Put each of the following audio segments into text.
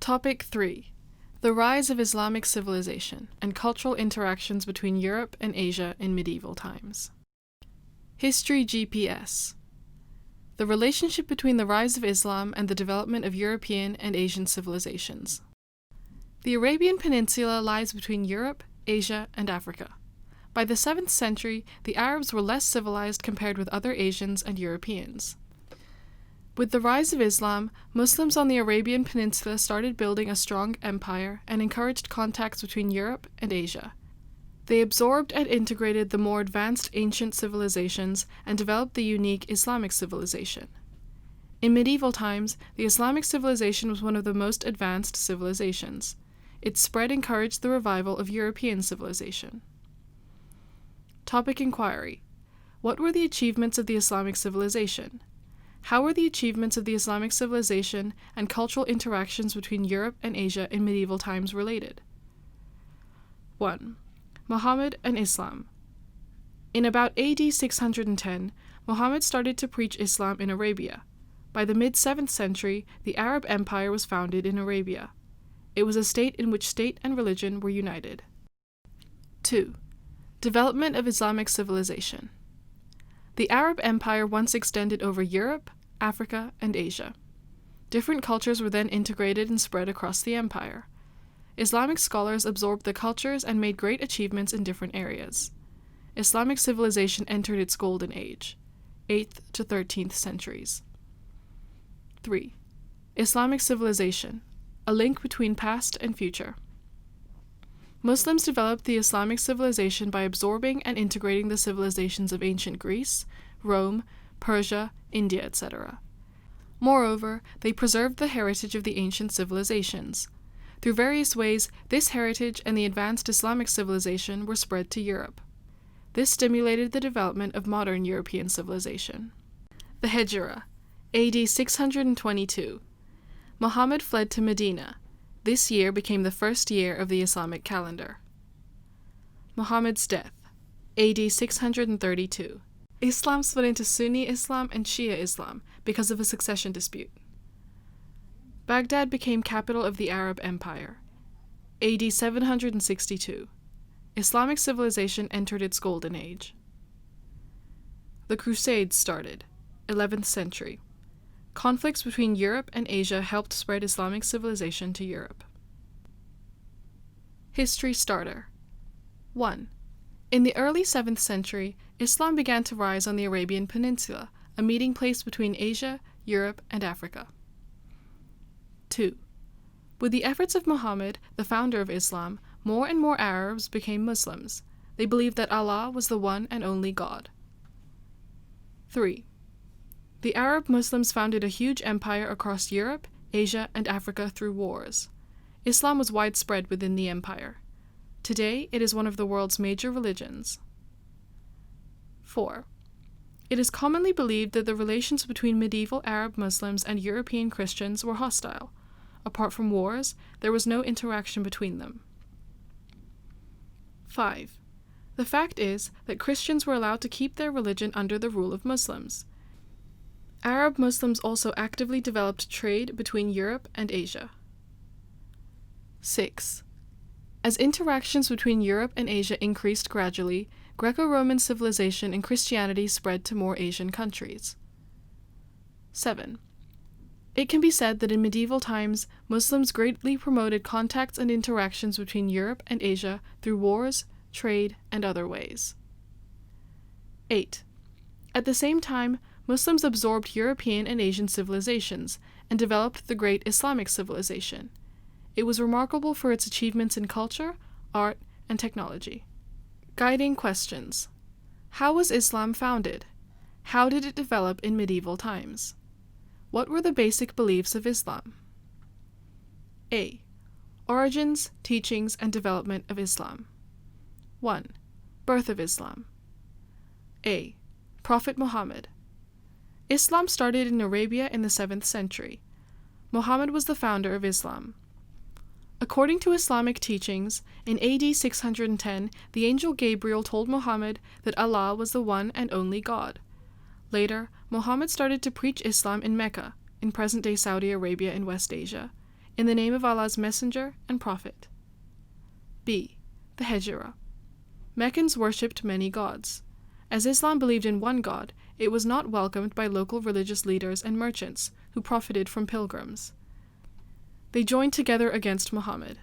Topic 3. The rise of Islamic civilization and cultural interactions between Europe and Asia in medieval times. History GPS. The relationship between the rise of Islam and the development of European and Asian civilizations. The Arabian Peninsula lies between Europe, Asia, and Africa. By the 7th century, the Arabs were less civilized compared with other Asians and Europeans. With the rise of Islam, Muslims on the Arabian Peninsula started building a strong empire and encouraged contacts between Europe and Asia. They absorbed and integrated the more advanced ancient civilizations and developed the unique Islamic civilization. In medieval times, the Islamic civilization was one of the most advanced civilizations. Its spread encouraged the revival of European civilization. Topic Inquiry. What were the achievements of the Islamic civilization? How were the achievements of the Islamic civilization and cultural interactions between Europe and Asia in medieval times related? 1. Muhammad and Islam. In about AD 610, Muhammad started to preach Islam in Arabia. By the mid-7th century, the Arab Empire was founded in Arabia. It was a state in which state and religion were united. 2. Development of Islamic civilization. The Arab Empire once extended over Europe, Africa, and Asia. Different cultures were then integrated and spread across the empire. Islamic scholars absorbed the cultures and made great achievements in different areas. Islamic civilization entered its golden age, 8th to 13th centuries. 3. Islamic civilization, a link between past and future. Muslims developed the Islamic civilization by absorbing and integrating the civilizations of ancient Greece, Rome, Persia, India, etc. Moreover, they preserved the heritage of the ancient civilizations. Through various ways, this heritage and the advanced Islamic civilization were spread to Europe. This stimulated the development of modern European civilization. The Hijra, AD 622. Muhammad fled to Medina. This year became the first year of the Islamic calendar. Muhammad's death, AD 632. Islam split into Sunni Islam and Shia Islam because of a succession dispute. Baghdad became capital of the Arab Empire, AD 762. Islamic civilization entered its golden age. The Crusades started, 11th century. Conflicts between Europe and Asia helped spread Islamic civilization to Europe. History starter. 1. In the early 7th century, Islam began to rise on the Arabian Peninsula, a meeting place between Asia, Europe, and Africa. 2. With the efforts of Muhammad, the founder of Islam, more and more Arabs became Muslims. They believed that Allah was the one and only God. 3. The Arab Muslims founded a huge empire across Europe, Asia, and Africa through wars. Islam was widespread within the empire. Today, it is one of the world's major religions. 4. It is commonly believed that the relations between medieval Arab Muslims and European Christians were hostile. Apart from wars, there was no interaction between them. 5. The fact is that Christians were allowed to keep their religion under the rule of Muslims. Arab Muslims also actively developed trade between Europe and Asia. 6. As interactions between Europe and Asia increased gradually, Greco-Roman civilization and Christianity spread to more Asian countries. 7. It can be said that in medieval times, Muslims greatly promoted contacts and interactions between Europe and Asia through wars, trade, and other ways. 8. At the same time, Muslims absorbed European and Asian civilizations and developed the great Islamic civilization. It was remarkable for its achievements in culture, art, and technology. Guiding questions. How was Islam founded? How did it develop in medieval times? What were the basic beliefs of Islam? A. Origins, teachings, and development of Islam. 1. Birth of Islam. A. Prophet Muhammad. Islam started in Arabia in the 7th century. Muhammad was the founder of Islam. According to Islamic teachings, in AD 610, the angel Gabriel told Muhammad that Allah was the one and only God. Later, Muhammad started to preach Islam in Mecca, in present-day Saudi Arabia in West Asia, in the name of Allah's Messenger and Prophet. B. The Hejra. Meccans worshipped many gods. As Islam believed in one God, it was not welcomed by local religious leaders and merchants who profited from pilgrims. They joined together against Muhammad.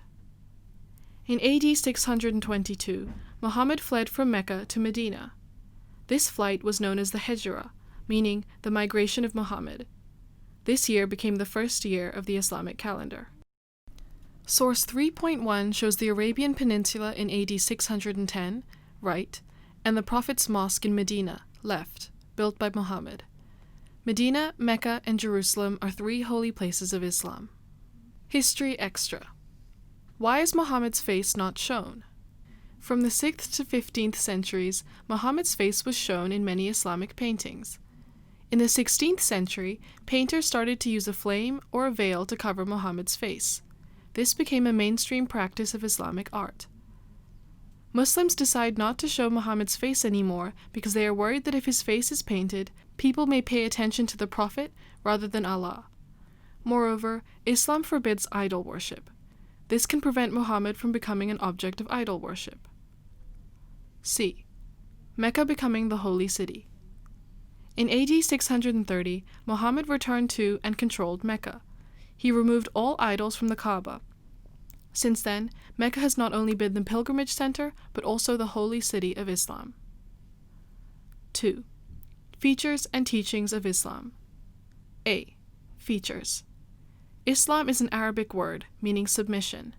In AD 622, Muhammad fled from Mecca to Medina. This flight was known as the Hejra, meaning the migration of Muhammad. This year became the first year of the Islamic calendar. Source 3.1 shows the Arabian Peninsula in AD 610, right, and the Prophet's Mosque in Medina, left, built by Muhammad. Medina, Mecca, and Jerusalem are three holy places of Islam. History Extra. Why is Muhammad's face not shown? From the 6th to 15th centuries, Muhammad's face was shown in many Islamic paintings. In the 16th century, painters started to use a flame or a veil to cover Muhammad's face. This became a mainstream practice of Islamic art. Muslims decide not to show Muhammad's face anymore because they are worried that if his face is painted, people may pay attention to the Prophet rather than Allah. Moreover, Islam forbids idol worship. This can prevent Muhammad from becoming an object of idol worship. C. Mecca becoming the holy city. In AD 630, Muhammad returned to and controlled Mecca. He removed all idols from the Kaaba. Since then, Mecca has not only been the pilgrimage center, but also the holy city of Islam. 2. Features and teachings of Islam. A. Features. Islam is an Arabic word, meaning submission.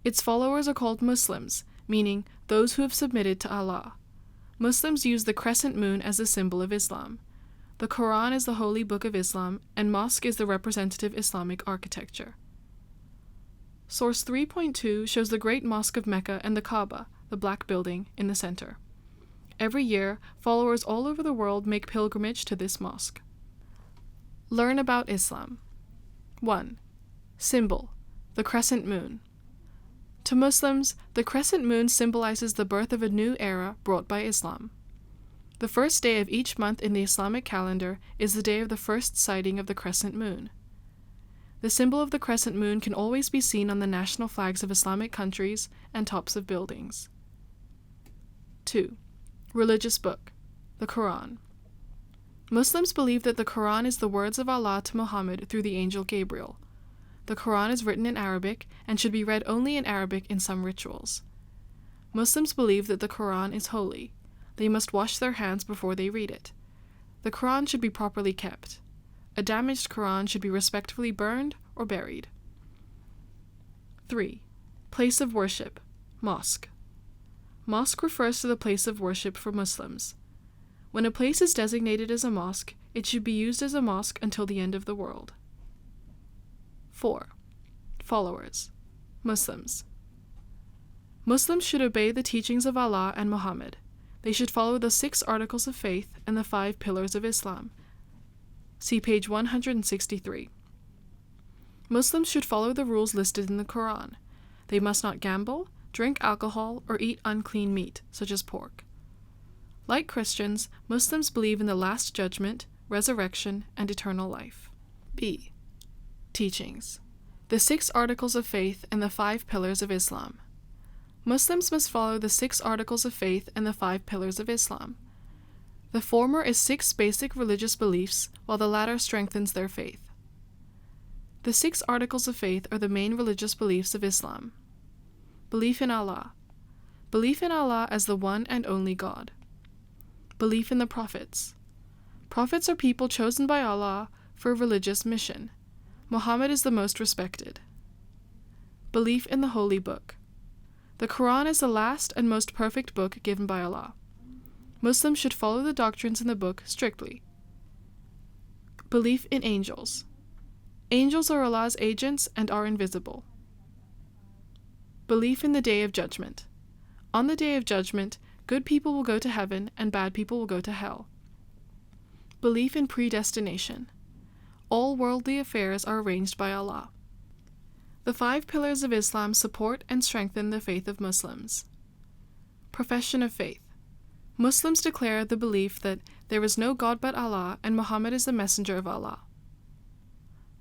Its followers are called Muslims, meaning those who have submitted to Allah. Muslims use the crescent moon as a symbol of Islam. The Quran is the holy book of Islam, and mosque is the representative Islamic architecture. Source 3.2 shows the Great Mosque of Mecca and the Kaaba, the black building, in the center. Every year, followers all over the world make pilgrimage to this mosque. Learn about Islam. 1. Symbol: the crescent moon. To Muslims, the crescent moon symbolizes the birth of a new era brought by Islam. The first day of each month in the Islamic calendar is the day of the first sighting of the crescent moon. The symbol of the crescent moon can always be seen on the national flags of Islamic countries and tops of buildings. 2. Religious book: the Quran. Muslims believe that the Quran is the words of Allah to Muhammad through the angel Gabriel. The Quran is written in Arabic and should be read only in Arabic in some rituals. Muslims believe that the Quran is holy. They must wash their hands before they read it. The Quran should be properly kept. A damaged Quran should be respectfully burned or buried. 3. Place of worship: mosque. Mosque refers to the place of worship for Muslims. When a place is designated as a mosque, it should be used as a mosque until the end of the world. 4. Followers: Muslims. Muslims should obey the teachings of Allah and Muhammad. They should follow the 6 articles of faith and the 5 pillars of Islam. See page 163. Muslims should follow the rules listed in the Quran. They must not gamble, drink alcohol, or eat unclean meat, such as pork. Like Christians, Muslims believe in the Last Judgment, resurrection, and eternal life. B. Teachings: the 6 articles of faith and the 5 pillars of Islam. Muslims must follow the 6 articles of faith and the 5 pillars of Islam. The former is 6 basic religious beliefs, while the latter strengthens their faith. The 6 articles of faith are the main religious beliefs of Islam. Belief in Allah. Belief in Allah as the one and only God. Belief in the prophets. Prophets are people chosen by Allah for a religious mission. Muhammad is the most respected. Belief in the Holy Book. The Quran is the last and most perfect book given by Allah. Muslims should follow the doctrines in the book strictly. Belief in angels. Angels are Allah's agents and are invisible. Belief in the Day of Judgment. On the Day of Judgment, good people will go to heaven and bad people will go to hell. Belief in predestination. All worldly affairs are arranged by Allah. The 5 pillars of Islam support and strengthen the faith of Muslims. Profession of faith. Muslims declare the belief that there is no God but Allah and Muhammad is the messenger of Allah.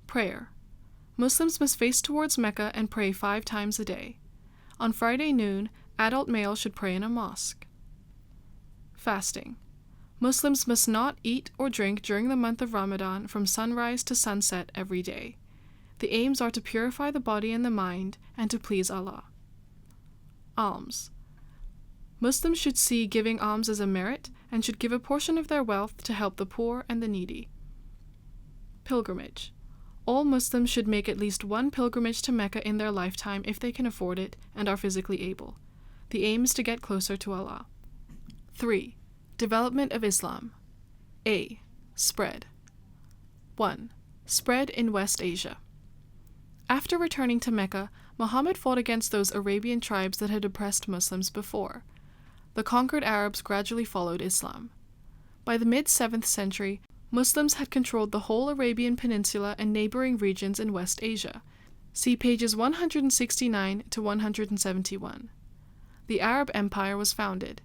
Prayer. Muslims must face towards Mecca and pray 5 times a day. On Friday noon, adult males should pray in a mosque. Fasting. Muslims must not eat or drink during the month of Ramadan from sunrise to sunset every day. The aims are to purify the body and the mind and to please Allah. Alms. Muslims should see giving alms as a merit and should give a portion of their wealth to help the poor and the needy. Pilgrimage. All Muslims should make at least one pilgrimage to Mecca in their lifetime if they can afford it and are physically able. The aim is to get closer to Allah. 3. Development of Islam. A. Spread. 1. Spread in West Asia. After returning to Mecca, Muhammad fought against those Arabian tribes that had oppressed Muslims before. The conquered Arabs gradually followed Islam. By the mid-7th century, Muslims had controlled the whole Arabian Peninsula and neighboring regions in West Asia. See pages 169 to 171. The Arab Empire was founded.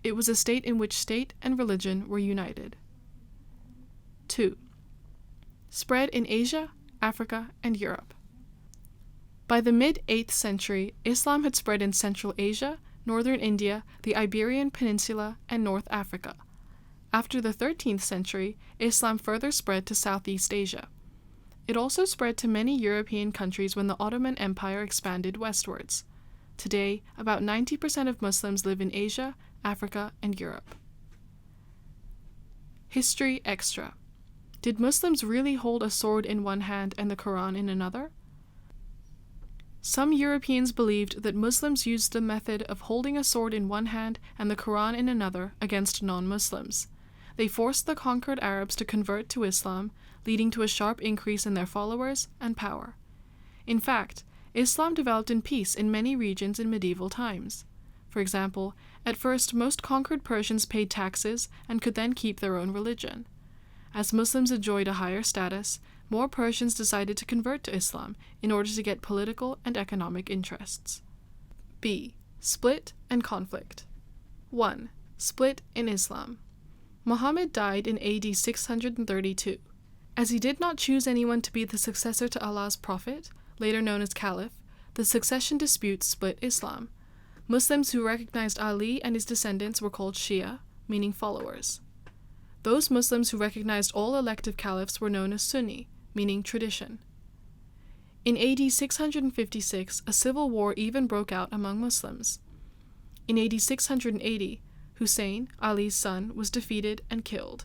It was a state in which state and religion were united. 2. Spread in Asia, Africa, and Europe. By the mid-8th century, Islam had spread in Central Asia, Northern India, the Iberian Peninsula, and North Africa. After the 13th century, Islam further spread to Southeast Asia. It also spread to many European countries when the Ottoman Empire expanded westwards. Today, about 90% of Muslims live in Asia, Africa, and Europe. History Extra. Did Muslims really hold a sword in one hand and the Quran in another? Some Europeans believed that Muslims used the method of holding a sword in one hand and the Quran in another against non-Muslims. They forced the conquered Arabs to convert to Islam, leading to a sharp increase in their followers and power. In fact, Islam developed in peace in many regions in medieval times. For example, at first most conquered Persians paid taxes and could then keep their own religion. As Muslims enjoyed a higher status, more Persians decided to convert to Islam in order to get political and economic interests. B. Split and conflict. 1. Split in Islam. Muhammad died in AD 632. As he did not choose anyone to be the successor to Allah's Prophet, later known as Caliph, the succession disputes split Islam. Muslims who recognized Ali and his descendants were called Shia, meaning followers. Those Muslims who recognized all elective caliphs were known as Sunni, meaning tradition. In AD 656, a civil war even broke out among Muslims. In AD 680, Hussein, Ali's son, was defeated and killed.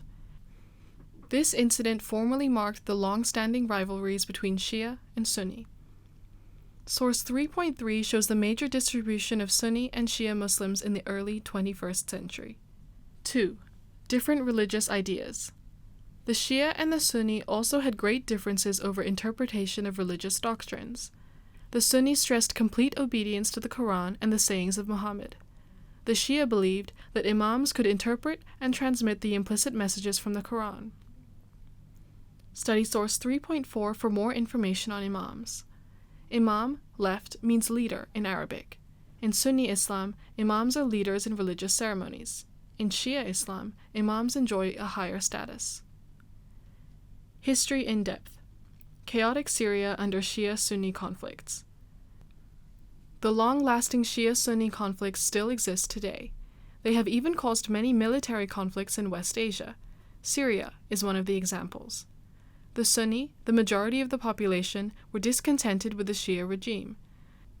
This incident formally marked the long-standing rivalries between Shia and Sunni. Source 3.3 shows the major distribution of Sunni and Shia Muslims in the early 21st century. 2. Different religious ideas. The Shia and the Sunni also had great differences over interpretation of religious doctrines. The Sunni stressed complete obedience to the Quran and the sayings of Muhammad. The Shia believed that imams could interpret and transmit the implicit messages from the Quran. Study source 3.4 for more information on imams. Imam, left, means leader in Arabic. In Sunni Islam, imams are leaders in religious ceremonies. In Shia Islam, imams enjoy a higher status. History in depth. Chaotic Syria under Shia-Sunni conflicts. The long-lasting Shia-Sunni conflicts still exist today. They have even caused many military conflicts in West Asia. Syria is one of the examples. The Sunni, the majority of the population, were discontented with the Shia regime.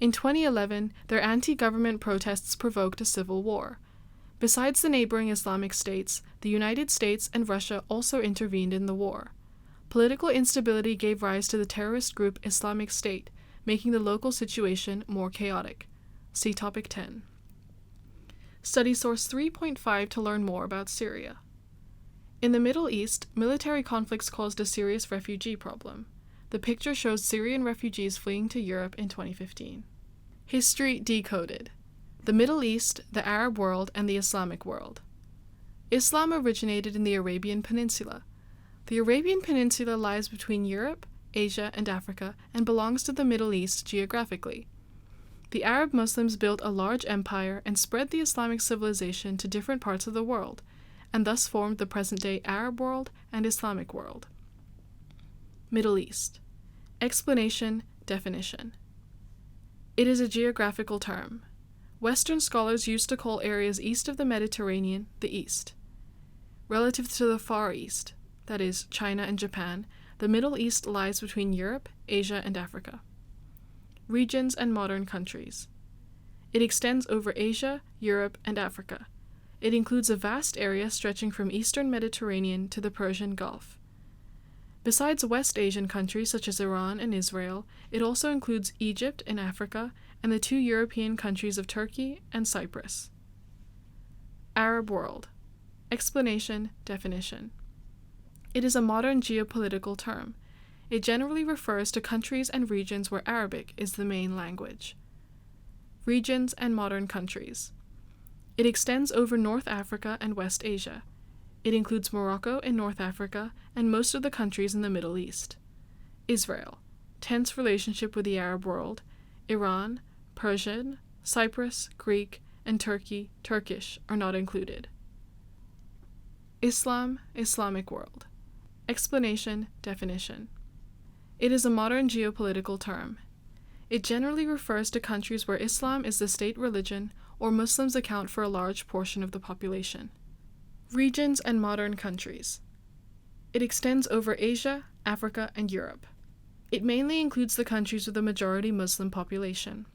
In 2011, their anti-government protests provoked a civil war. Besides the neighboring Islamic states, the United States and Russia also intervened in the war. Political instability gave rise to the terrorist group Islamic State, making the local situation more chaotic. See Topic 10. Study source 3.5 to learn more about Syria. In the Middle East, military conflicts caused a serious refugee problem. The picture shows Syrian refugees fleeing to Europe in 2015. History decoded. The Middle East, the Arab world, and the Islamic world. Islam originated in the Arabian Peninsula. The Arabian Peninsula lies between Europe, Asia, and Africa, and belongs to the Middle East geographically. The Arab Muslims built a large empire and spread the Islamic civilization to different parts of the world, and thus formed the present-day Arab world and Islamic world. Middle East. Explanation, definition. It is a geographical term. Western scholars used to call areas east of the Mediterranean the East. Relative to the Far East, that is, China and Japan, the Middle East lies between Europe, Asia, and Africa. Regions and modern countries. It extends over Asia, Europe, and Africa. It includes a vast area stretching from eastern Mediterranean to the Persian Gulf. Besides West Asian countries such as Iran and Israel, it also includes Egypt in Africa and the two European countries of Turkey and Cyprus. Arab world. Explanation, definition. It is a modern geopolitical term. It generally refers to countries and regions where Arabic is the main language. Regions and modern countries. It extends over North Africa and West Asia. It includes Morocco in North Africa and most of the countries in the Middle East. Israel, tense relationship with the Arab world, Iran, Persian, Cyprus, Greek, and Turkey, Turkish are not included. Islam, Islamic world. Explanation, definition. It is a modern geopolitical term. It generally refers to countries where Islam is the state religion or Muslims account for a large portion of the population. Regions and modern countries. It extends over Asia, Africa, and Europe. It mainly includes the countries with a majority Muslim population.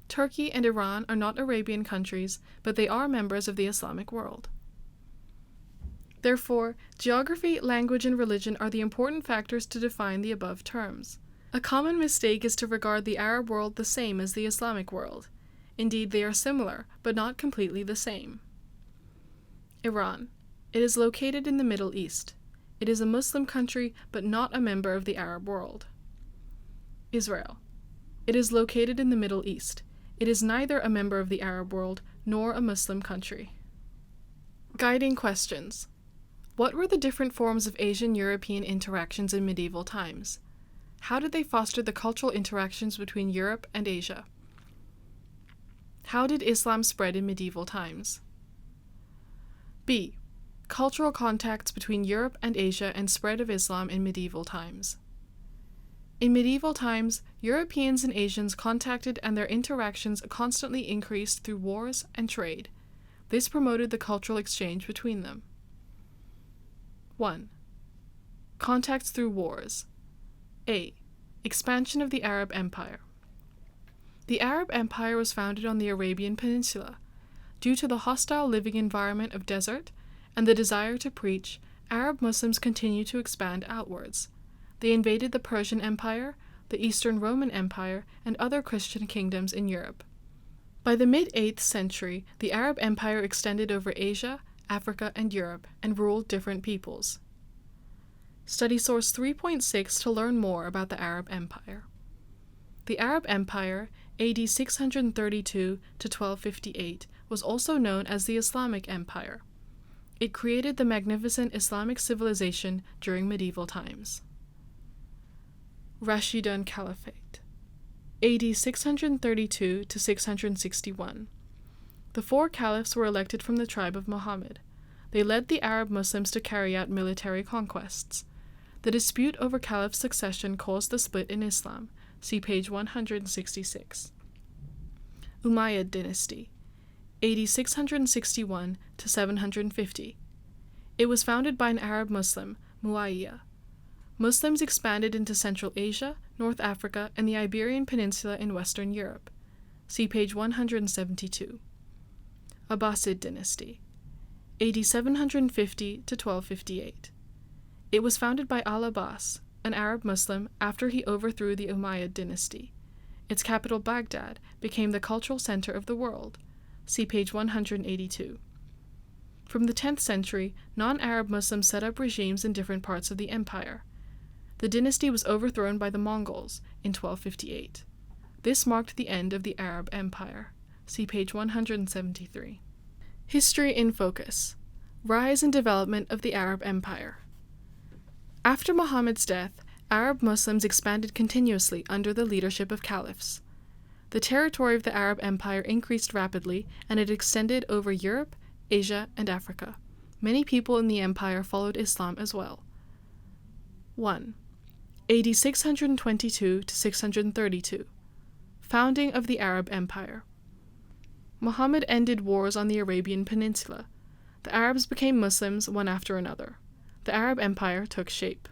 Turkey and Iran are not Arabian countries, but they are members of the Islamic world. Therefore, geography, language, and religion are the important factors to define the above terms. A common mistake is to regard the Arab world the same as the Islamic world. Indeed, they are similar, but not completely the same. Iran. It is located in the Middle East. It is a Muslim country, but not a member of the Arab world. Israel. It is located in the Middle East. It is neither a member of the Arab world nor a Muslim country. Guiding questions. What were the different forms of Asian-European interactions in medieval times? How did they foster the cultural interactions between Europe and Asia? How did Islam spread in medieval times? B. Cultural contacts between Europe and Asia and spread of Islam in medieval times. In medieval times, Europeans and Asians contacted and their interactions constantly increased through wars and trade. This promoted the cultural exchange between them. 1. Contacts through wars. A. Expansion of the Arab Empire. The Arab Empire was founded on the Arabian Peninsula. Due to the hostile living environment of desert and the desire to preach, Arab Muslims continued to expand outwards. They invaded the Persian Empire, the Eastern Roman Empire, and other Christian kingdoms in Europe. By the mid-8th century, the Arab Empire extended over Asia, Africa, and Europe, and ruled different peoples. Study source 3.6 to learn more about the Arab Empire. The Arab Empire, AD 632 to 1258, was also known as the Islamic Empire. It created the magnificent Islamic civilization during medieval times. Rashidun Caliphate, AD 632 to 661. The four caliphs were elected from the tribe of Muhammad. They led the Arab Muslims to carry out military conquests. The dispute over caliph succession caused the split in Islam. See page 166. Umayyad Dynasty, AD 661 to 750. It was founded by an Arab Muslim, Muawiyah. Muslims expanded into Central Asia, North Africa, and the Iberian Peninsula in Western Europe. See page 172. Abbasid Dynasty, AD 750 to 1258. It was founded by Al-Abbas, an Arab Muslim, after he overthrew the Umayyad dynasty. Its capital, Baghdad, became the cultural center of the world. See page 182. From the 10th century, non-Arab Muslims set up regimes in different parts of the empire. The dynasty was overthrown by the Mongols in 1258. This marked the end of the Arab Empire. See page 173. History in focus. Rise and development of the Arab Empire. After Muhammad's death, Arab Muslims expanded continuously under the leadership of caliphs. The territory of the Arab Empire increased rapidly, and it extended over Europe, Asia, and Africa. Many people in the empire followed Islam as well. 1. AD 622 to 632. Founding of the Arab Empire. Muhammad ended wars on the Arabian Peninsula. The Arabs became Muslims one after another. The Arab Empire took shape.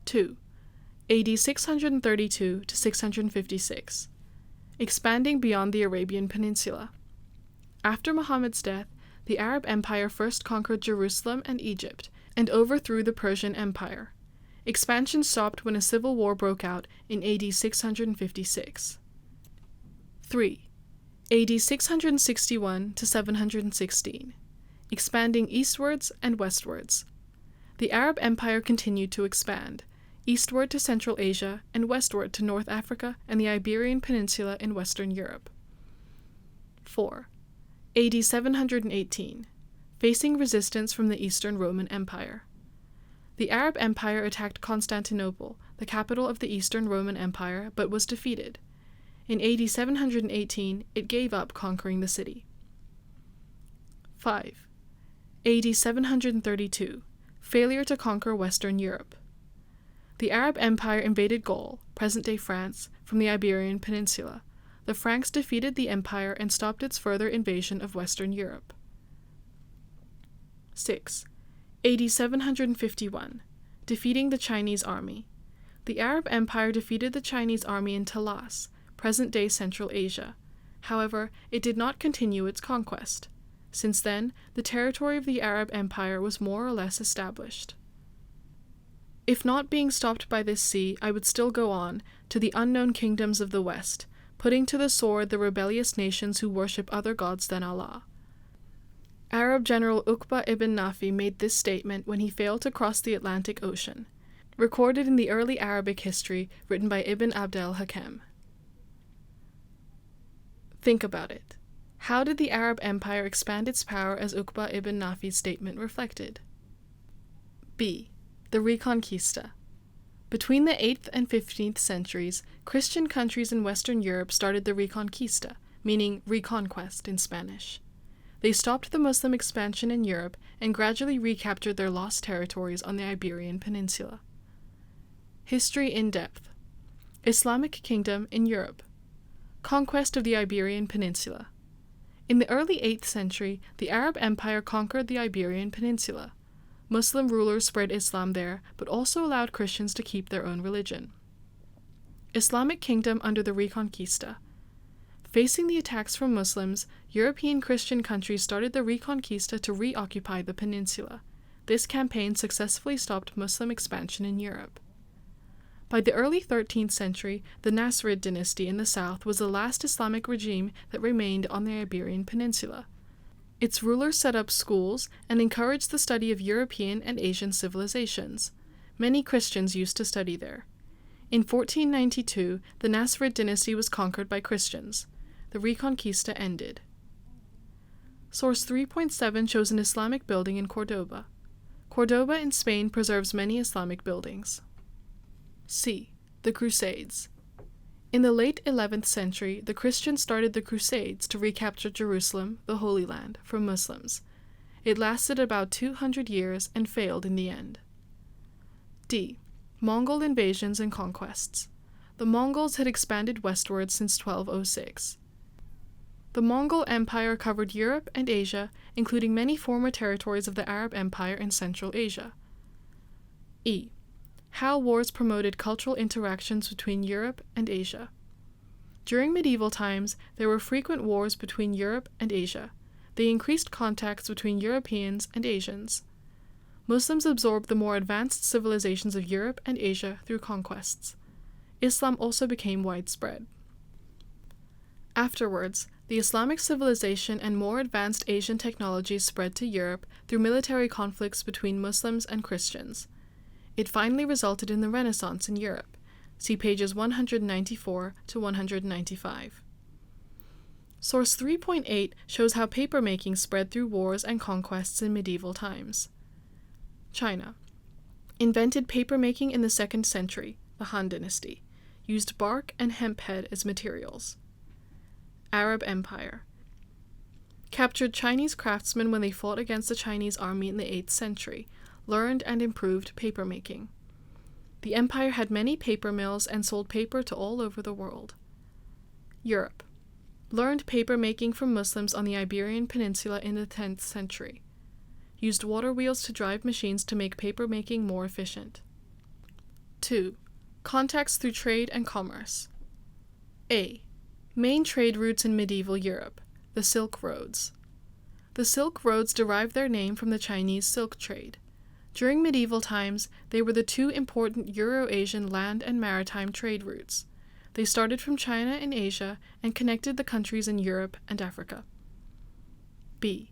2. AD 632 to 656. Expanding beyond the Arabian Peninsula. After Muhammad's death, the Arab Empire first conquered Jerusalem and Egypt, and overthrew the Persian Empire. Expansion stopped when a civil war broke out in AD 656. 3. AD 661 to 716. Expanding eastwards and westwards. The Arab Empire continued to expand, eastward to Central Asia and westward to North Africa and the Iberian Peninsula in Western Europe. 4. AD 718. Facing resistance from the Eastern Roman Empire. The Arab Empire attacked Constantinople, the capital of the Eastern Roman Empire, but was defeated. In AD 718, it gave up conquering the city. 5. AD 732. Failure to conquer Western Europe. The Arab Empire invaded Gaul, present-day France, from the Iberian Peninsula. The Franks defeated the empire and stopped its further invasion of Western Europe. 6. AD 751. Defeating the Chinese army. The Arab Empire defeated the Chinese army in Talas, present-day Central Asia. However, it did not continue its conquest. Since then, the territory of the Arab Empire was more or less established. If not being stopped by this sea, I would still go on to the unknown kingdoms of the West, putting to the sword the rebellious nations who worship other gods than Allah. Arab general Uqba ibn Nafi made this statement when he failed to cross the Atlantic Ocean, recorded in the early Arabic history written by Ibn Abd al-Hakim. Think about it. How did the Arab Empire expand its power as Uqba ibn Nafi's statement reflected? B. The Reconquista. Between the 8th and 15th centuries, Christian countries in Western Europe started the Reconquista, meaning reconquest in Spanish. They stopped the Muslim expansion in Europe and gradually recaptured their lost territories on the Iberian Peninsula. History in depth. Islamic kingdom in Europe. Conquest of the Iberian Peninsula. In the early 8th century, the Arab Empire conquered the Iberian Peninsula. Muslim rulers spread Islam there, but also allowed Christians to keep their own religion. Islamic kingdom under the Reconquista. Facing the attacks from Muslims, European Christian countries started the Reconquista to reoccupy the peninsula. This campaign successfully stopped Muslim expansion in Europe. By the early 13th century, the Nasrid dynasty in the south was the last Islamic regime that remained on the Iberian Peninsula. Its rulers set up schools and encouraged the study of European and Asian civilizations. Many Christians used to study there. In 1492, the Nasrid dynasty was conquered by Christians. The Reconquista ended. Source 3.7 shows an Islamic building in Cordoba. Cordoba in Spain preserves many Islamic buildings. C. The Crusades. In the late 11th century, the Christians started the Crusades to recapture Jerusalem, the Holy Land, from Muslims. It lasted about 200 years and failed in the end. D. Mongol invasions and conquests. The Mongols had expanded westward since 1206. The Mongol Empire covered Europe and Asia, including many former territories of the Arab Empire in Central Asia. E. How wars promoted cultural interactions between Europe and Asia. During medieval times, there were frequent wars between Europe and Asia. They increased contacts between Europeans and Asians. Muslims absorbed the more advanced civilizations of Europe and Asia through conquests. Islam also became widespread. Afterwards, the Islamic civilization and more advanced Asian technologies spread to Europe through military conflicts between Muslims and Christians. It finally resulted in the Renaissance in Europe. See pages 194 to 195. Source 3.8 shows how papermaking spread through wars and conquests in medieval times. China. Invented papermaking in the 2nd century, the Han Dynasty. Used bark and hemp head as materials. Arab Empire. Captured Chinese craftsmen when they fought against the Chinese army in the 8th century. Learned and improved papermaking. The empire had many paper mills and sold paper to all over the world. Europe learned paper making from Muslims on the Iberian Peninsula in the 10th century. Used water wheels to drive machines to make paper making more efficient. 2. Contacts through trade and commerce. A. Main trade routes in medieval Europe, the Silk Roads. The Silk Roads derived their name from the Chinese silk trade. During medieval times, they were the two important Euro-Asian land and maritime trade routes. They started from China and Asia and connected the countries in Europe and Africa. B.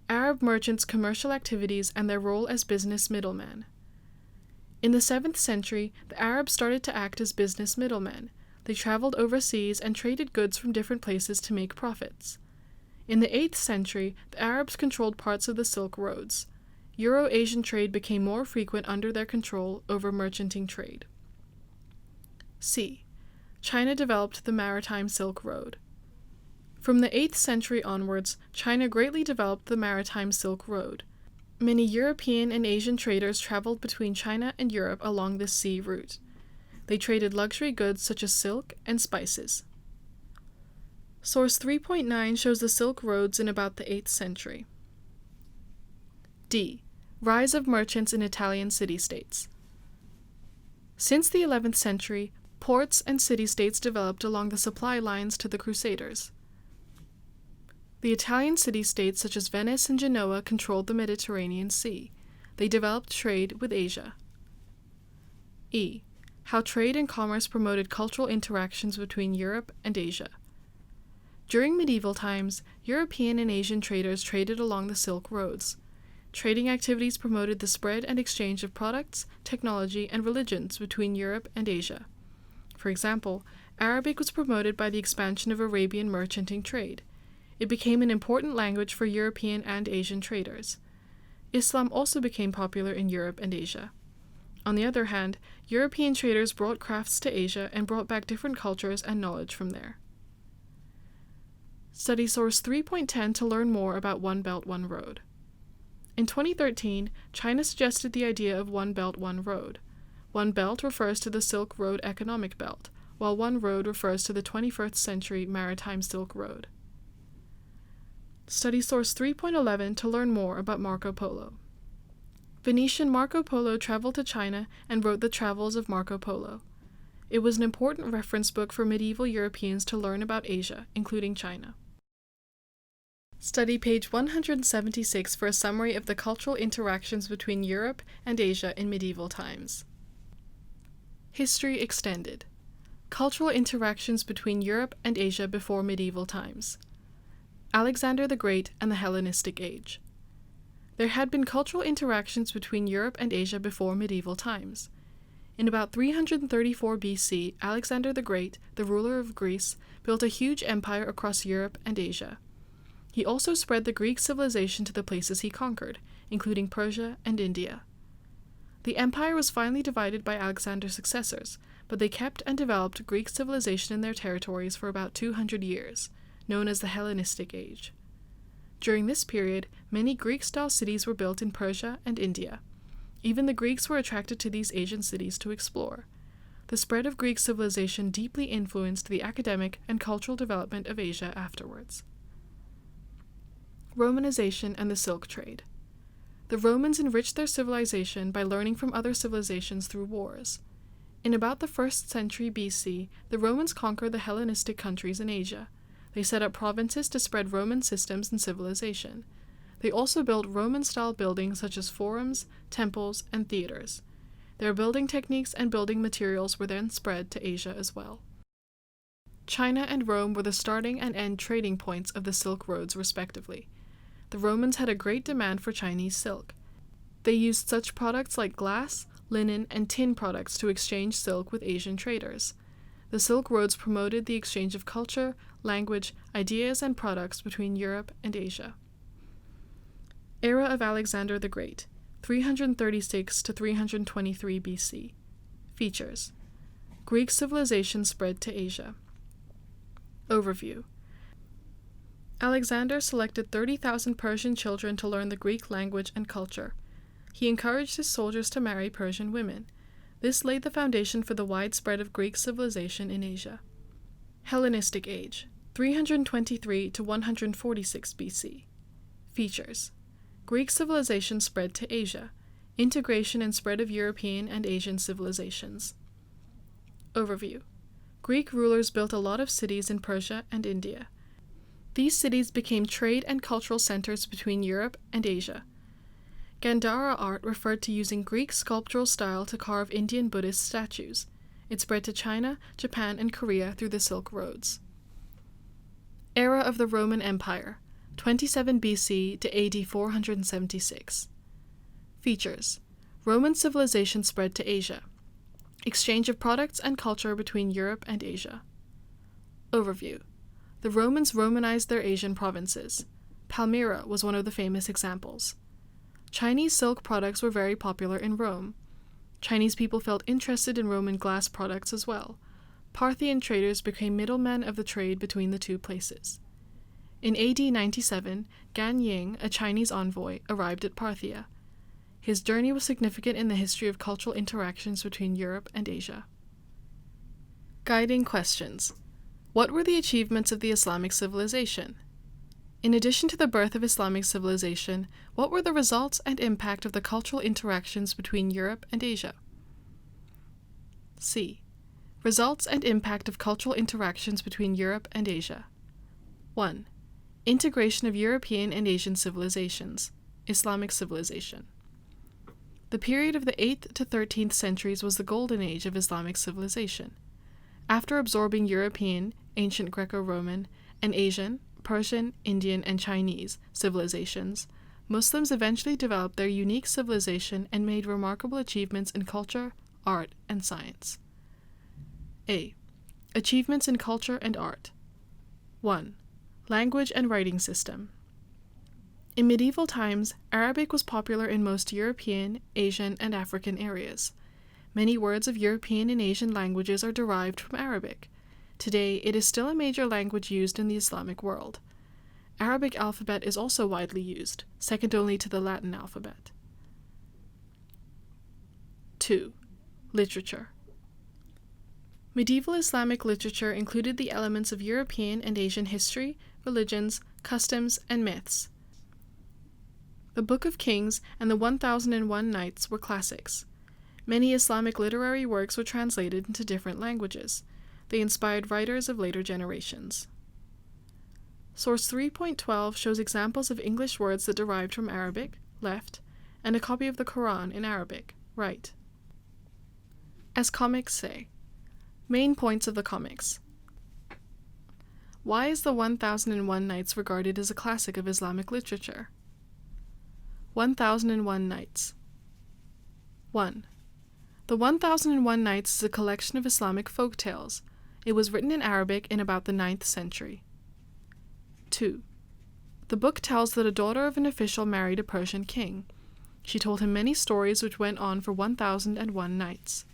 Arab merchants' commercial activities and their role as business middlemen. In the 7th century, the Arabs started to act as business middlemen. They traveled overseas and traded goods from different places to make profits. In the 8th century, the Arabs controlled parts of the Silk Roads. Euro-Asian trade became more frequent under their control over merchanting trade. C. China developed the Maritime Silk Road. From the 8th century onwards, China greatly developed the Maritime Silk Road. Many European and Asian traders traveled between China and Europe along this sea route. They traded luxury goods such as silk and spices. Source 3.9 shows the Silk Roads in about the 8th century. D. Rise of merchants in Italian city-states. Since the 11th century, ports and city-states developed along the supply lines to the Crusaders. The Italian city-states such as Venice and Genoa controlled the Mediterranean Sea. They developed trade with Asia. E. How trade and commerce promoted cultural interactions between Europe and Asia. During medieval times, European and Asian traders traded along the Silk Roads. Trading activities promoted the spread and exchange of products, technology, and religions between Europe and Asia. For example, Arabic was promoted by the expansion of Arabian merchanting trade. It became an important language for European and Asian traders. Islam also became popular in Europe and Asia. On the other hand, European traders brought crafts to Asia and brought back different cultures and knowledge from there. Study source 3.10 to learn more about One Belt, One Road. In 2013, China suggested the idea of One Belt, One Road. One Belt refers to the Silk Road economic belt, while One Road refers to the 21st century Maritime Silk Road. Study source 3.11 to learn more about Marco Polo. Venetian Marco Polo traveled to China and wrote the Travels of Marco Polo. It was an important reference book for medieval Europeans to learn about Asia, including China. Study page 176 for a summary of the cultural interactions between Europe and Asia in medieval times. History extended. Cultural interactions between Europe and Asia before medieval times. Alexander the Great and the Hellenistic Age. There had been cultural interactions between Europe and Asia before medieval times. In about 334 BC, Alexander the Great, the ruler of Greece, built a huge empire across Europe and Asia. He also spread the Greek civilization to the places he conquered, including Persia and India. The empire was finally divided by Alexander's successors, but they kept and developed Greek civilization in their territories for about 200 years, known as the Hellenistic Age. During this period, many Greek-style cities were built in Persia and India. Even the Greeks were attracted to these Asian cities to explore. The spread of Greek civilization deeply influenced the academic and cultural development of Asia afterwards. Romanization and the Silk Trade. The Romans enriched their civilization by learning from other civilizations through wars. In about the 1st century BC, the Romans conquered the Hellenistic countries in Asia. They set up provinces to spread Roman systems and civilization. They also built Roman-style buildings such as forums, temples, and theaters. Their building techniques and building materials were then spread to Asia as well. China and Rome were the starting and end trading points of the Silk Roads, respectively. The Romans had a great demand for Chinese silk. They used such products like glass, linen, and tin products to exchange silk with Asian traders. The Silk Roads promoted the exchange of culture, language, ideas, and products between Europe and Asia. Era of Alexander the Great, 336 to 323 BC. Features: Greek civilization spread to Asia. Overview. Alexander selected 30,000 Persian children to learn the Greek language and culture. He encouraged his soldiers to marry Persian women. This laid the foundation for the widespread of Greek civilization in Asia. Hellenistic Age, 323 to 146 BC. Features: Greek civilization spread to Asia, integration and spread of European and Asian civilizations. Overview: Greek rulers built a lot of cities in Persia and India. These cities became trade and cultural centers between Europe and Asia. Gandhara art referred to using Greek sculptural style to carve Indian Buddhist statues. It spread to China, Japan, and Korea through the Silk Roads. Era of the Roman Empire, 27 BC to AD 476. Features: Roman civilization spread to Asia. Exchange of products and culture between Europe and Asia. Overview: The Romans Romanized their Asian provinces. Palmyra was one of the famous examples. Chinese silk products were very popular in Rome. Chinese people felt interested in Roman glass products as well. Parthian traders became middlemen of the trade between the two places. In AD 97, Gan Ying, a Chinese envoy, arrived at Parthia. His journey was significant in the history of cultural interactions between Europe and Asia. Guiding questions. What were the achievements of the Islamic civilization? In addition to the birth of Islamic civilization, what were the results and impact of the cultural interactions between Europe and Asia? C. Results and impact of cultural interactions between Europe and Asia. 1. Integration of European and Asian civilizations. Islamic civilization. The period of the 8th to 13th centuries was the golden age of Islamic civilization. After absorbing European, ancient Greco-Roman, and Asian, Persian, Indian, and Chinese civilizations, Muslims eventually developed their unique civilization and made remarkable achievements in culture, art, and science. A. Achievements in culture and art. 1. Language and writing system. In medieval times, Arabic was popular in most European, Asian, and African areas. Many words of European and Asian languages are derived from Arabic. Today, it is still a major language used in the Islamic world. Arabic alphabet is also widely used, second only to the Latin alphabet. 2. Literature. Medieval Islamic literature included the elements of European and Asian history, religions, customs, and myths. The Book of Kings and the 1001 Nights were classics. Many Islamic literary works were translated into different languages. They inspired writers of later generations. Source 3.12 shows examples of English words that derived from Arabic, left, and a copy of the Quran in Arabic, right. As comics say. Main points of the comics. Why is the 1001 Nights regarded as a classic of Islamic literature? 1001 Nights. 1. The 1001 Nights is a collection of Islamic folk tales. It was written in Arabic in about the 9th century. 2. The book tells that a daughter of an official married a Persian king. She told him many stories which went on for 1001 nights.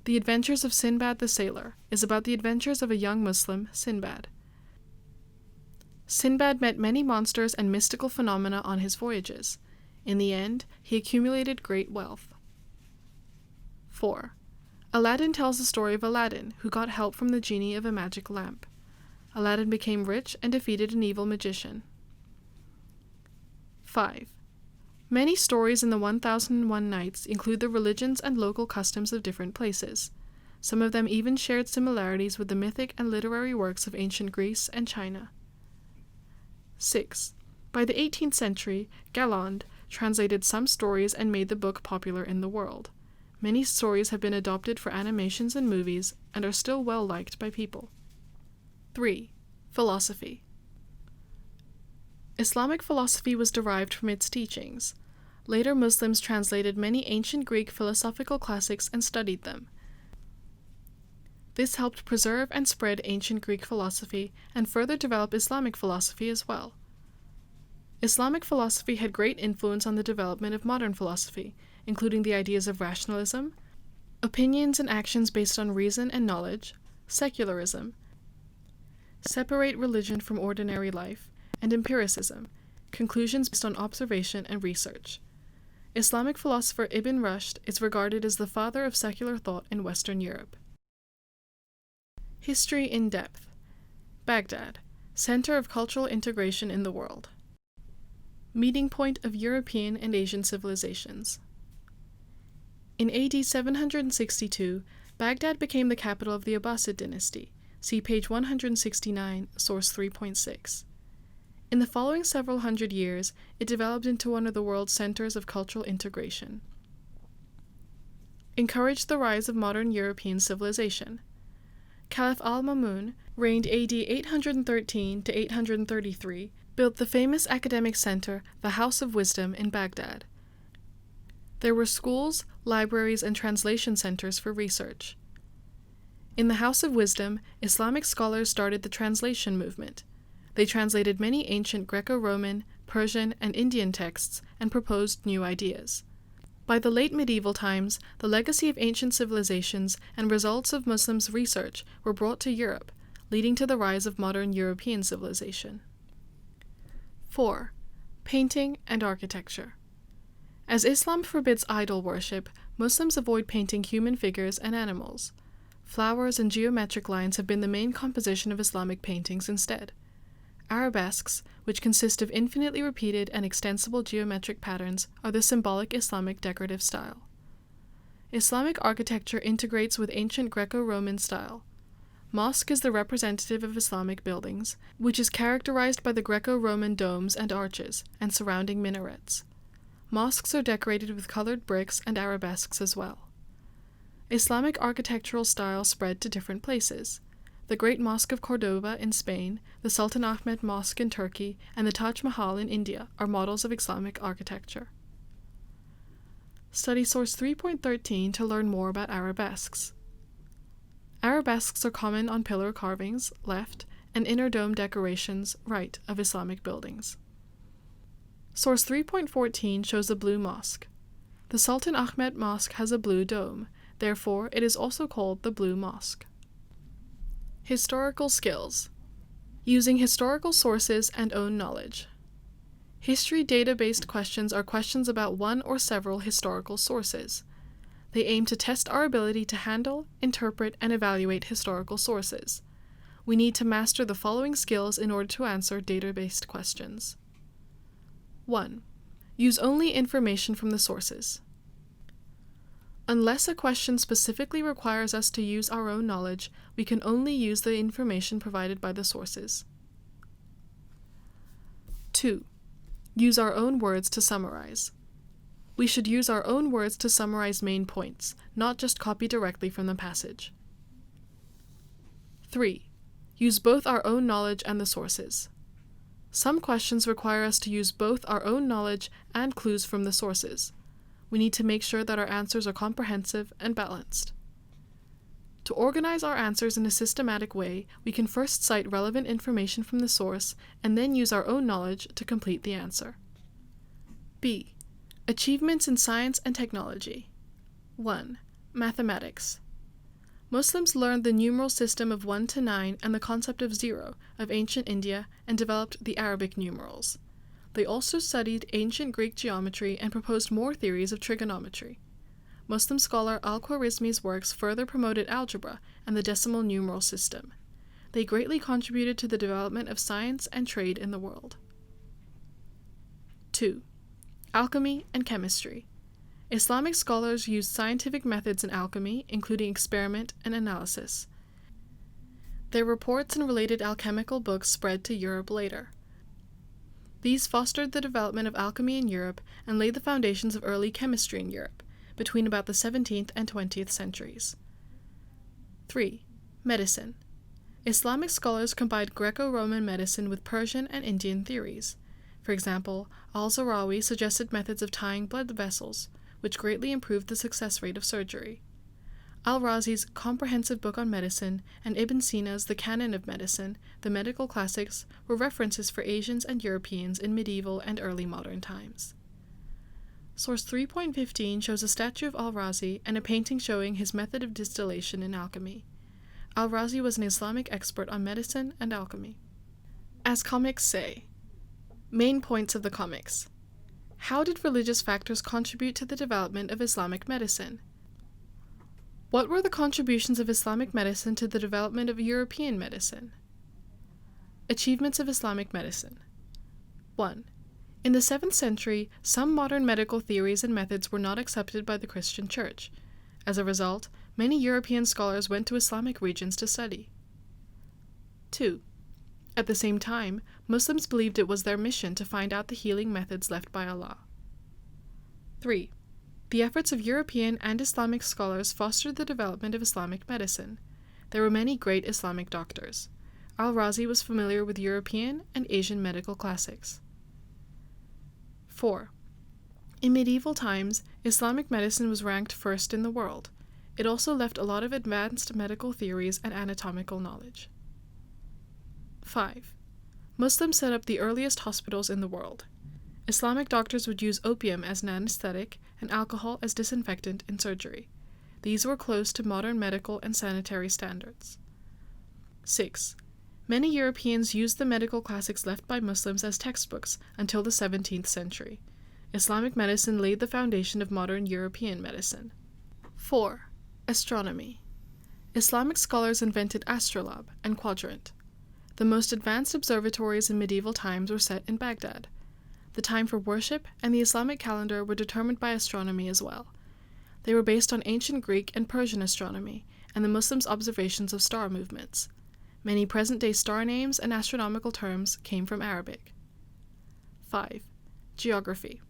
The Adventures of Sinbad the Sailor is about the adventures of a young Muslim, Sinbad. Sinbad met many monsters and mystical phenomena on his voyages. In the end, he accumulated great wealth. 4. Aladdin tells the story of Aladdin, who got help from the genie of a magic lamp. Aladdin became rich and defeated an evil magician. 5. Many stories in the 1001 Nights include the religions and local customs of different places. Some of them even shared similarities with the mythic and literary works of ancient Greece and China. 6. By the 18th century, Galland translated some stories and made the book popular in the world. Many stories have been adopted for animations and movies and are still well liked by people. 3. Philosophy. Islamic philosophy was derived from its teachings. Later Muslims translated many ancient Greek philosophical classics and studied them. This helped preserve and spread ancient Greek philosophy and further develop Islamic philosophy as well. Islamic philosophy had great influence on the development of modern philosophy, including the ideas of rationalism, opinions and actions based on reason and knowledge, secularism, separate religion from ordinary life, and empiricism, conclusions based on observation and research. Islamic philosopher Ibn Rushd is regarded as the father of secular thought in Western Europe. History in depth. Baghdad, center of cultural integration in the world. Meeting point of European and Asian civilizations. In AD 762, Baghdad became the capital of the Abbasid dynasty. See page 169, source 3.6. In the following several hundred years, it developed into one of the world's centers of cultural integration. Encouraged the rise of modern European civilization. Caliph al-Ma'mun, reigned AD 813 to 833, built the famous academic center, the House of Wisdom, in Baghdad. There were schools, libraries, and translation centers for research. In the House of Wisdom, Islamic scholars started the translation movement. They translated many ancient Greco-Roman, Persian, and Indian texts and proposed new ideas. By the late medieval times, the legacy of ancient civilizations and results of Muslims' research were brought to Europe, leading to the rise of modern European civilization. 4. Painting and architecture. As Islam forbids idol worship, Muslims avoid painting human figures and animals. Flowers and geometric lines have been the main composition of Islamic paintings instead. Arabesques, which consist of infinitely repeated and extensible geometric patterns, are the symbolic Islamic decorative style. Islamic architecture integrates with ancient Greco-Roman style. Mosque is the representative of Islamic buildings, which is characterized by the Greco-Roman domes and arches, and surrounding minarets. Mosques are decorated with colored bricks and arabesques as well. Islamic architectural style spread to different places. The Great Mosque of Cordoba in Spain, the Sultan Ahmed Mosque in Turkey, and the Taj Mahal in India are models of Islamic architecture. Study source 3.13 to learn more about arabesques. Arabesques are common on pillar carvings, left, and inner dome decorations, right, of Islamic buildings. Source 3.14 shows a blue mosque. The Sultan Ahmed Mosque has a blue dome, therefore it is also called the Blue Mosque. Historical skills. Using historical sources and own knowledge. History data-based questions are questions about one or several historical sources. They aim to test our ability to handle, interpret, and evaluate historical sources. We need to master the following skills in order to answer data-based questions. 1. Use only information from the sources. Unless a question specifically requires us to use our own knowledge, we can only use the information provided by the sources. 2. Use our own words to summarize. We should use our own words to summarize main points, not just copy directly from the passage. 3. Use both our own knowledge and the sources. Some questions require us to use both our own knowledge and clues from the sources. We need to make sure that our answers are comprehensive and balanced. To organize our answers in a systematic way, we can first cite relevant information from the source and then use our own knowledge to complete the answer. B. Achievements in science and technology. 1. Mathematics. Muslims learned the numeral system of 1 to 9 and the concept of 0 of ancient India and developed the Arabic numerals. They also studied ancient Greek geometry and proposed more theories of trigonometry. Muslim scholar Al-Khwarizmi's works further promoted algebra and the decimal numeral system. They greatly contributed to the development of science and trade in the world. 2. Alchemy and chemistry. Islamic scholars used scientific methods in alchemy, including experiment and analysis. Their reports and related alchemical books spread to Europe later. These fostered the development of alchemy in Europe and laid the foundations of early chemistry in Europe, between about the 17th and 20th centuries. 3. Medicine. Islamic scholars combined Greco-Roman medicine with Persian and Indian theories. For example, al-Zahrawi suggested methods of tying blood vessels, which greatly improved the success rate of surgery. Al-Razi's comprehensive book on medicine and Ibn Sina's The Canon of Medicine, the medical classics, were references for Asians and Europeans in medieval and early modern times. Source 3.15 shows a statue of Al-Razi and a painting showing his method of distillation in alchemy. Al-Razi was an Islamic expert on medicine and alchemy. As comics say. Main points of the comics. How did religious factors contribute to the development of Islamic medicine? What were the contributions of Islamic medicine to the development of European medicine? Achievements of Islamic medicine. 1. In the 7th century, some modern medical theories and methods were not accepted by the Christian Church. As a result, many European scholars went to Islamic regions to study. 2. At the same time, Muslims believed it was their mission to find out the healing methods left by Allah. 3. The efforts of European and Islamic scholars fostered the development of Islamic medicine. There were many great Islamic doctors. Al-Razi was familiar with European and Asian medical classics. 4. In medieval times, Islamic medicine was ranked first in the world. It also left a lot of advanced medical theories and anatomical knowledge. 5. Muslims set up the earliest hospitals in the world. Islamic doctors would use opium as an anesthetic and alcohol as disinfectant in surgery. These were close to modern medical and sanitary standards. 6. Many Europeans used the medical classics left by Muslims as textbooks until the 17th century. Islamic medicine laid the foundation of modern European medicine. 4. Astronomy. Islamic scholars invented astrolabe and quadrant. The most advanced observatories in medieval times were set in Baghdad. The time for worship and the Islamic calendar were determined by astronomy as well. They were based on ancient Greek and Persian astronomy and the Muslims' observations of star movements. Many present-day star names and astronomical terms came from Arabic. 5. Geography.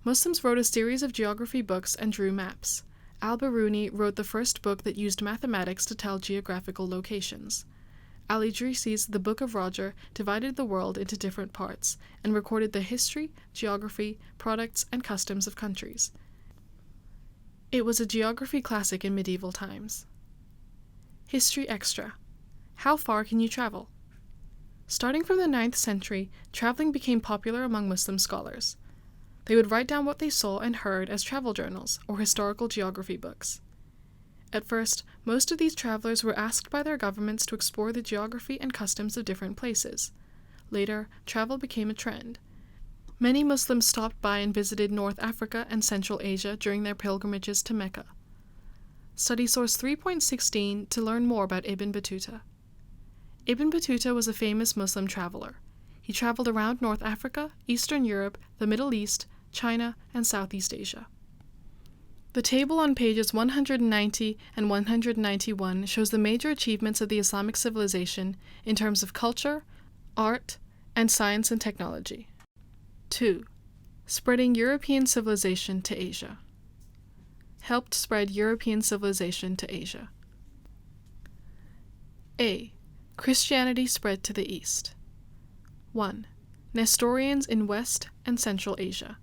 Muslims wrote a series of geography books and drew maps. Al-Biruni wrote the first book that used mathematics to tell geographical locations. Al-Idrisi's The Book of Roger divided the world into different parts and recorded the history, geography, products, and customs of countries. It was a geography classic in medieval times. History Extra. How far can you travel? Starting from the 9th century, traveling became popular among Muslim scholars. They would write down what they saw and heard as travel journals or historical geography books. At first, most of these travelers were asked by their governments to explore the geography and customs of different places. Later, travel became a trend. Many Muslims stopped by and visited North Africa and Central Asia during their pilgrimages to Mecca. Study source 3.16 to learn more about Ibn Battuta. Ibn Battuta was a famous Muslim traveler. He traveled around North Africa, Eastern Europe, the Middle East, China, and Southeast Asia. The table on pages 190 and 191 shows the major achievements of the Islamic civilization in terms of culture, art, and science and technology. 2. Spreading European civilization to Asia. Helped spread European civilization to Asia. A. Christianity spread to the East. 1. Nestorians in West and Central Asia.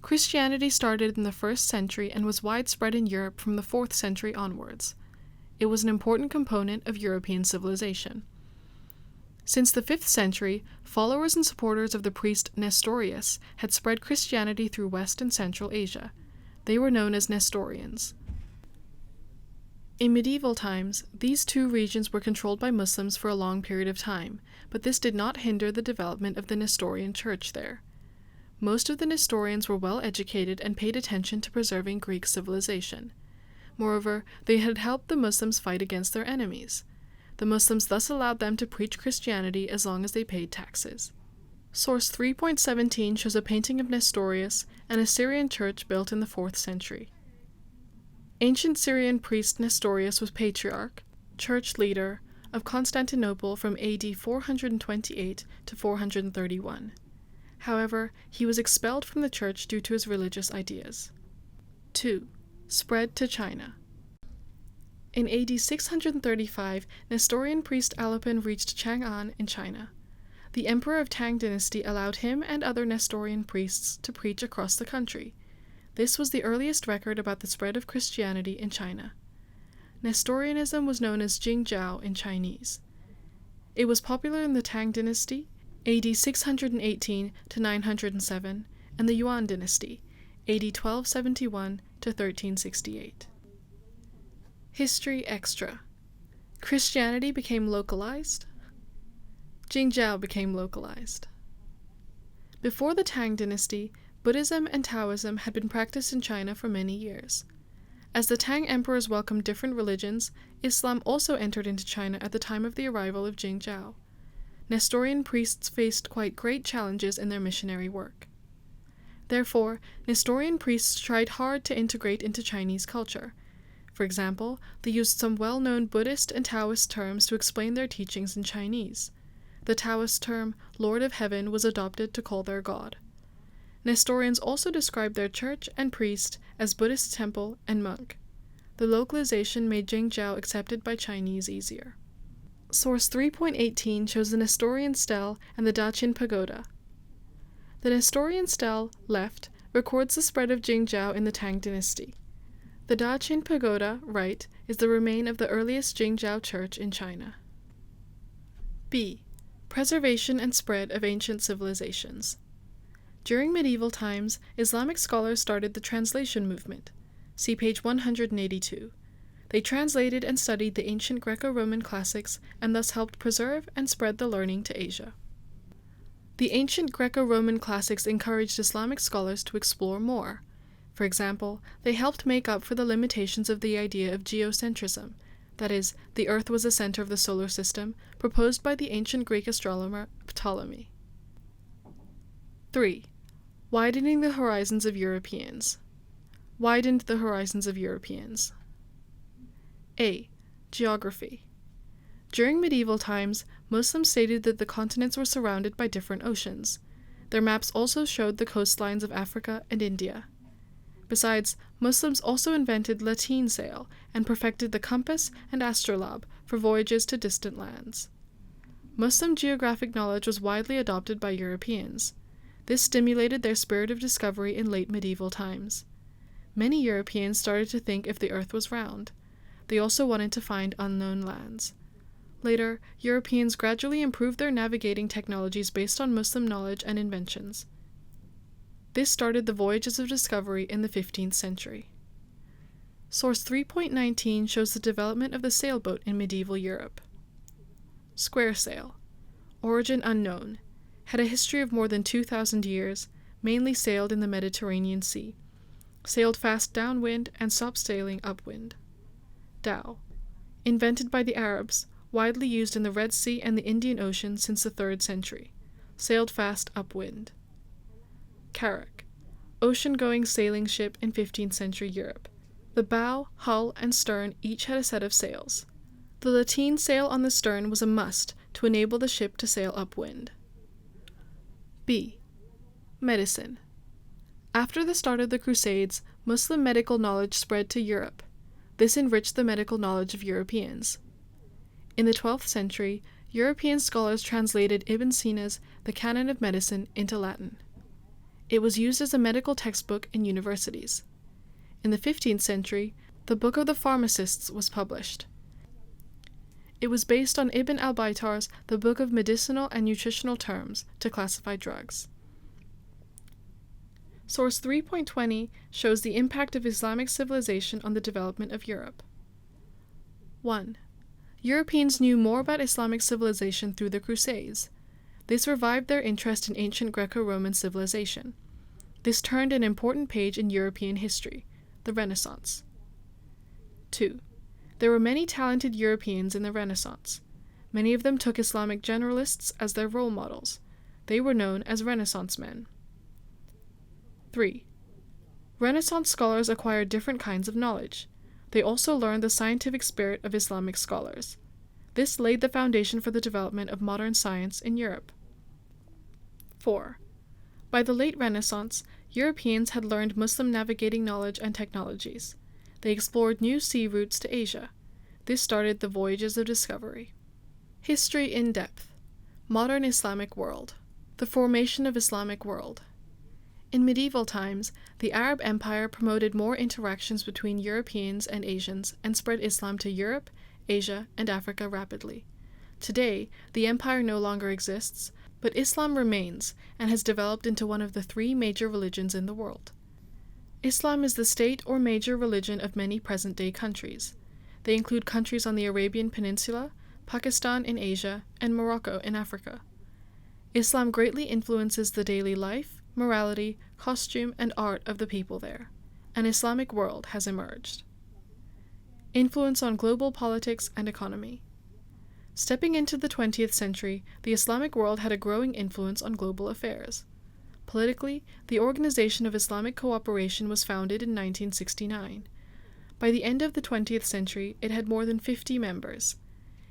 Christianity started in the 1st century and was widespread in Europe from the 4th century onwards. It was an important component of European civilization. Since the 5th century, followers and supporters of the priest Nestorius had spread Christianity through West and Central Asia. They were known as Nestorians. In medieval times, these two regions were controlled by Muslims for a long period of time, but this did not hinder the development of the Nestorian church there. Most of the Nestorians were well educated and paid attention to preserving Greek civilization. Moreover, they had helped the Muslims fight against their enemies. The Muslims thus allowed them to preach Christianity as long as they paid taxes. Source 3.17 shows a painting of Nestorius, an Assyrian church built in the 4th century. Ancient Syrian priest Nestorius was patriarch, church leader, of Constantinople from AD 428 to 431. However, he was expelled from the church due to his religious ideas. 2. Spread to China. In AD 635, Nestorian priest Alapin reached Chang'an in China. The emperor of Tang dynasty allowed him and other Nestorian priests to preach across the country. This was the earliest record about the spread of Christianity in China. Nestorianism was known as Jingjiao in Chinese. It was popular in the Tang dynasty, AD 618 to 907, and the Yuan dynasty, AD 1271 to 1368. History Extra. Christianity became localized. Jingjiao became localized. Before the Tang dynasty, Buddhism and Taoism had been practiced in China for many years. As the Tang emperors welcomed different religions, Islam also entered into China at the time of the arrival of Jing Zhao. Nestorian priests faced quite great challenges in their missionary work. Therefore, Nestorian priests tried hard to integrate into Chinese culture. For example, they used some well-known Buddhist and Taoist terms to explain their teachings in Chinese. The Taoist term, Lord of Heaven, was adopted to call their god. Nestorians also described their church and priest as Buddhist temple and monk. The localization made Jing Zhao accepted by Chinese easier. Source 3.18 shows the Nestorian stele and the Daqin pagoda. The Nestorian stele, left, records the spread of Jing Zhao in the Tang dynasty. The Daqin pagoda, right, is the remain of the earliest Jing Zhao church in China. B. Preservation and spread of ancient civilizations. During medieval times, Islamic scholars started the translation movement. See page 182. They translated and studied the ancient Greco-Roman classics and thus helped preserve and spread the learning to Asia. The ancient Greco-Roman classics encouraged Islamic scholars to explore more. For example, they helped make up for the limitations of the idea of geocentrism, that is, the Earth was the center of the solar system, proposed by the ancient Greek astronomer Ptolemy. 3. Widening the horizons of Europeans. Widened the horizons of Europeans. A. Geography. During medieval times, Muslims stated that the continents were surrounded by different oceans. Their maps also showed the coastlines of Africa and India. Besides, Muslims also invented lateen sail and perfected the compass and astrolabe for voyages to distant lands. Muslim geographic knowledge was widely adopted by Europeans. This stimulated their spirit of discovery in late medieval times. Many Europeans started to think if the earth was round. They also wanted to find unknown lands. Later, Europeans gradually improved their navigating technologies based on Muslim knowledge and inventions. This started the voyages of discovery in the 15th century. Source 3.19 shows the development of the sailboat in medieval Europe. Square sail. Origin unknown. Had a history of more than 2,000 years, mainly sailed in the Mediterranean Sea. Sailed fast downwind and stopped sailing upwind. Dhow. Invented by the Arabs, widely used in the Red Sea and the Indian Ocean since the 3rd century. Sailed fast upwind. Carrack. Ocean-going sailing ship in 15th century Europe. The bow, hull, and stern each had a set of sails. The lateen sail on the stern was a must to enable the ship to sail upwind. B. Medicine. After the start of the Crusades, Muslim medical knowledge spread to Europe. This enriched the medical knowledge of Europeans. In the 12th century, European scholars translated Ibn Sina's The Canon of Medicine into Latin. It was used as a medical textbook in universities. In the 15th century, the Book of the Pharmacists was published. It was based on Ibn al-Baitar's The Book of Medicinal and Nutritional Terms to classify drugs. Source 3.20 shows the impact of Islamic civilization on the development of Europe. 1. Europeans knew more about Islamic civilization through the Crusades. This revived their interest in ancient Greco-Roman civilization. This turned an important page in European history, the Renaissance. 2. There were many talented Europeans in the Renaissance. Many of them took Islamic generalists as their role models. They were known as Renaissance men. 3. Renaissance scholars acquired different kinds of knowledge. They also learned the scientific spirit of Islamic scholars. This laid the foundation for the development of modern science in Europe. 4. By the late Renaissance, Europeans had learned Muslim navigating knowledge and technologies. They explored new sea routes to Asia. This started the voyages of discovery. History in depth. Modern Islamic world. The formation of Islamic world. In medieval times, the Arab Empire promoted more interactions between Europeans and Asians and spread Islam to Europe, Asia, and Africa rapidly. Today, the empire no longer exists, but Islam remains and has developed into one of the 3 major religions in the world. Islam is the state or major religion of many present-day countries. They include countries on the Arabian Peninsula, Pakistan in Asia, and Morocco in Africa. Islam greatly influences the daily life, morality, costume, and art of the people there. An Islamic world has emerged. Influence on global politics and economy. Stepping into the 20th century, the Islamic world had a growing influence on global affairs. Politically, the Organization of Islamic Cooperation was founded in 1969. By the end of the 20th century, it had more than 50 members.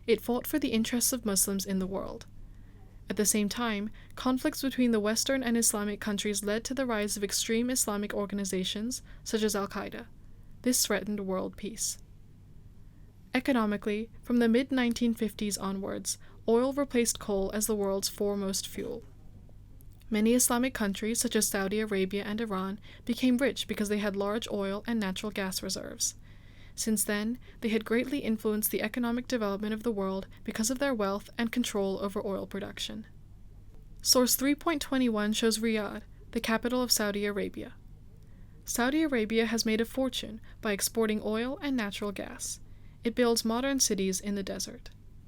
It fought for the interests of Muslims in the world. At the same time, conflicts between the Western and Islamic countries led to the rise of extreme Islamic organizations, such as Al-Qaeda. This threatened world peace. Economically, from the mid-1950s onwards, oil replaced coal as the world's foremost fuel. Many Islamic countries, such as Saudi Arabia and Iran, became rich because they had large oil and natural gas reserves. Since then, they had greatly influenced the economic development of the world because of their wealth and control over oil production. Source 3.21 shows Riyadh, the capital of Saudi Arabia. Saudi Arabia has made a fortune by exporting oil and natural gas. It builds modern cities in the desert.